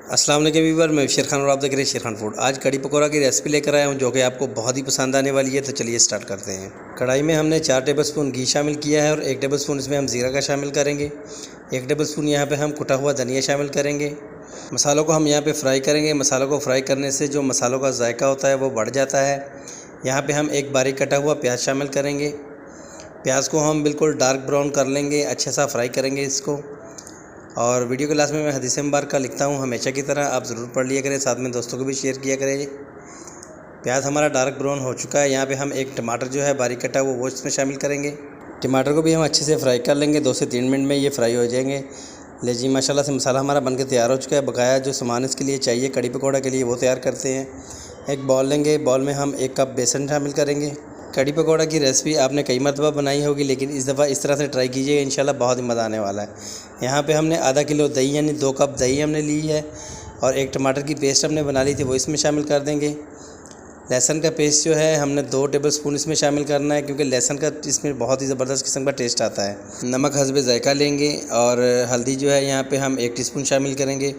अस्सलाम वालेकुम व्यूअर, मैं शेर खान और आप देख रहे हैं शेर खान फूड। आज कड़ी पकौड़ा की रेसिपी लेकर आया हूं जो कि आपको बहुत ही पसंद आने वाली है। तो चलिए स्टार्ट करते हैं। कढ़ाई में हमने 4 टेबलस्पून घी शामिल किया है और 1 टेबलस्पून इसमें हम ज़ीरा का शामिल करेंगे। 1 टेबलस्पून यहाँ पे हम कुटा हुआ धनिया शामिल करेंगे। मसालों को हम यहाँ पे फ्राई करेंगे। मसालों को फ्राई करने से जो मसालों का जायका होता है वो बढ़ जाता है। यहाँ पर हम एक बारीक कटा हुआ प्याज शामिल करेंगे। प्याज को हम बिल्कुल डार्क ब्राउन कर लेंगे, अच्छा सा फ्राई करेंगे इसको। और वीडियो के लास्ट में मैं हदीस मुबारक का लिखता हूँ, हमेशा की तरह आप ज़रूर पढ़ लिया करें, साथ में दोस्तों को भी शेयर किया करें। प्याज हमारा डार्क ब्राउन हो चुका है। यहाँ पे हम एक टमाटर जो है बारीक कटा वो इसमें शामिल करेंगे। टमाटर को भी हम अच्छे से फ्राई कर लेंगे, 2 से 3 मिनट में ये फ्राई हो जाएंगे। ले जी माशाल्लाह से मसाला हमारा बनकर तैयार हो चुका है। बकाया जो सामान इसके लिए चाहिए कड़ी पकौड़ा के लिए वो तैयार करते हैं। एक बॉल लेंगे, बॉल में हम 1 कप बेसन शामिल करेंगे। कड़ी पकौड़ा की रेसिपी आपने कई मरतबा बनाई होगी, लेकिन इस दफ़ा इस तरह से ट्राई कीजिए, इंशाल्लाह बहुत ही मज़ा आने वाला है। यहाँ पे हमने आधा किलो दही यानी 2 कप दही हमने ली है और एक टमाटर की पेस्ट हमने बना ली थी वो इसमें शामिल कर देंगे। लहसुन का पेस्ट जो है हमने 2 टेबलस्पून इसमें शामिल करना है, क्योंकि लहसुन का इसमें बहुत ही ज़बरदस्त किस्म का टेस्ट आता है। नमक हस्बे जायका लेंगे और हल्दी जो है यहाँ पे हम 1 टीस्पून शामिल करेंगे।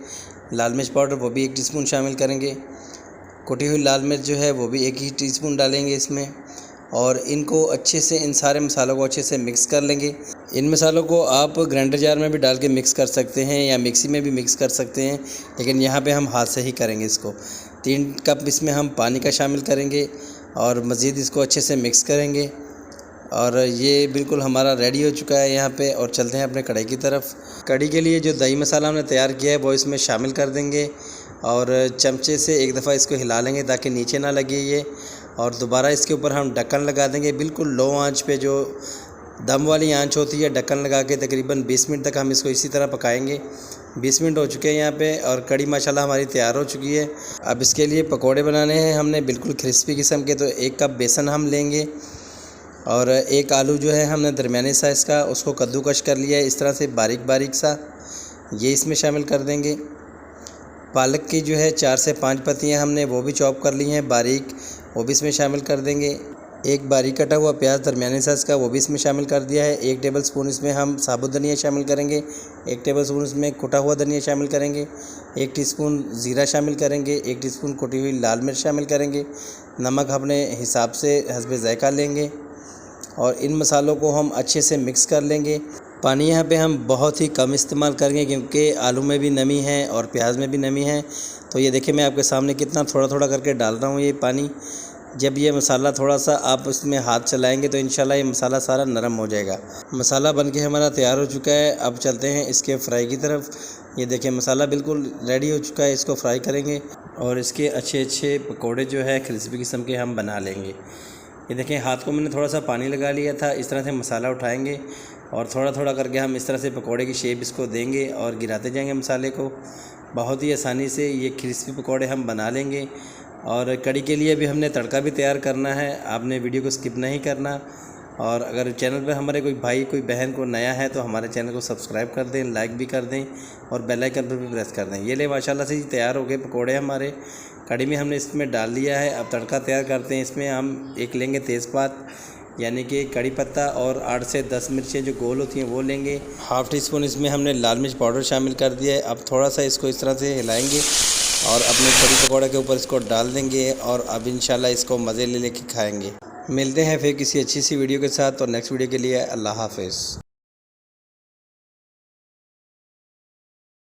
लाल मिर्च पाउडर वो भी 1 टीस्पून शामिल करेंगे। कुटी हुई लाल मिर्च जो है वो भी 1 ही टीस्पून डालेंगे इसमें। और इनको अच्छे से, इन सारे मसालों को अच्छे से मिक्स कर लेंगे। इन मसालों को आप ग्राइंडर जार में भी डाल के मिक्स कर सकते हैं या मिक्सी में भी मिक्स कर सकते हैं, लेकिन यहाँ पे हम हाथ से ही करेंगे इसको। 3 कप इसमें हम पानी का शामिल करेंगे और मज़ीद इसको अच्छे से मिक्स करेंगे। और ये बिल्कुल हमारा रेडी हो चुका है यहाँ पे। और चलते हैं अपने कढ़ाई की तरफ। कढ़ी के लिए जो दही मसाला हमने तैयार किया है वो इसमें शामिल कर देंगे और चमचे से एक दफ़ा इसको हिला लेंगे ताकि नीचे ना लगे ये। और दोबारा इसके ऊपर हम ढक्कन लगा देंगे, बिल्कुल लो आंच पे, जो दम वाली आंच होती है, ढक्कन लगा के तकरीबन 20 मिनट तक हम इसको इसी तरह पकाएंगे। 20 मिनट हो चुके हैं यहाँ पे और कड़ी माशाल्लाह हमारी तैयार हो चुकी है। अब इसके लिए पकोड़े बनाने हैं हमने बिल्कुल क्रिस्पी किस्म के। तो 1 कप बेसन हम लेंगे और 1 आलू जो है हमने दरमियाने साइज़ का उसको कद्दूकश कर लिया है इस तरह से बारीक बारीक सा, ये इसमें शामिल कर देंगे। पालक की जो है 4 से 5 पत्तियाँ हमने वो भी चॉप कर ली हैं बारीक, वो भी इसमें शामिल कर देंगे। 1 बारीक कटा हुआ प्याज दरमियाने साइज़ का वो भी इसमें शामिल कर दिया है। 1 टेबलस्पून इसमें हम साबुत धनिया शामिल करेंगे। 1 टेबलस्पून इसमें कुटा हुआ धनिया शामिल करेंगे। 1 टीस्पून ज़ीरा शामिल करेंगे। 1 टीस्पून कुटी हुई लाल मिर्च शामिल करेंगे। नमक अपने हिसाब से हस्बे जायका लेंगे और इन मसालों को हम अच्छे से मिक्स कर लेंगे। पानी यहाँ पे हम बहुत ही कम इस्तेमाल करेंगे क्योंकि आलू में भी नमी है और प्याज में भी नमी है। तो ये देखिए मैं आपके सामने कितना थोड़ा थोड़ा करके डाल रहा हूँ ये पानी। जब ये मसाला थोड़ा सा आप इसमें हाथ चलाएंगे तो इंशाल्लाह ये मसाला सारा नरम हो जाएगा। मसाला बनके हमारा तैयार हो चुका है। अब चलते हैं इसके फ्राई की तरफ। ये देखिए मसाला बिल्कुल रेडी हो चुका है, इसको फ्राई करेंगे और इसके अच्छे अच्छे पकौड़े जो है क्रिस्पी किस्म के हम बना लेंगे। ये देखें हाथ को मैंने थोड़ा सा पानी लगा लिया था, इस तरह से मसाला उठाएंगे और थोड़ा थोड़ा करके हम इस तरह से पकोड़े की शेप इसको देंगे और गिराते जाएंगे मसाले को। बहुत ही आसानी से ये क्रिस्पी पकोड़े हम बना लेंगे। और कड़ी के लिए भी हमने तड़का भी तैयार करना है, आपने वीडियो को स्किप नहीं करना। और अगर चैनल पर हमारे कोई भाई कोई बहन को नया है तो हमारे चैनल को सब्सक्राइब कर दें, लाइक भी कर दें और बेल आइकन पर भी प्रेस कर दें। ये ले माशाल्लाह से तैयार हो गए पकोड़े हमारे। कड़ी में हमने इसमें डाल दिया है। अब तड़का तैयार करते हैं। इसमें हम एक लेंगे तेज़पात यानी कि कड़ी पत्ता और 8 से 10 मिर्चें जो गोल होती हैं वो लेंगे। ½ टीस्पून इसमें हमने लाल मिर्च पाउडर शामिल कर दिया है। अब थोड़ा सा इसको इस तरह से हिलाएंगे और अपने कड़ी पकौड़े के ऊपर इसको डाल देंगे और अब इंशाल्लाह इसको मज़े ले लेके खाएंगे। मिलते हैं फिर किसी अच्छी सी वीडियो के साथ। और नेक्स्ट वीडियो के लिए अल्लाह हाफ़िज़।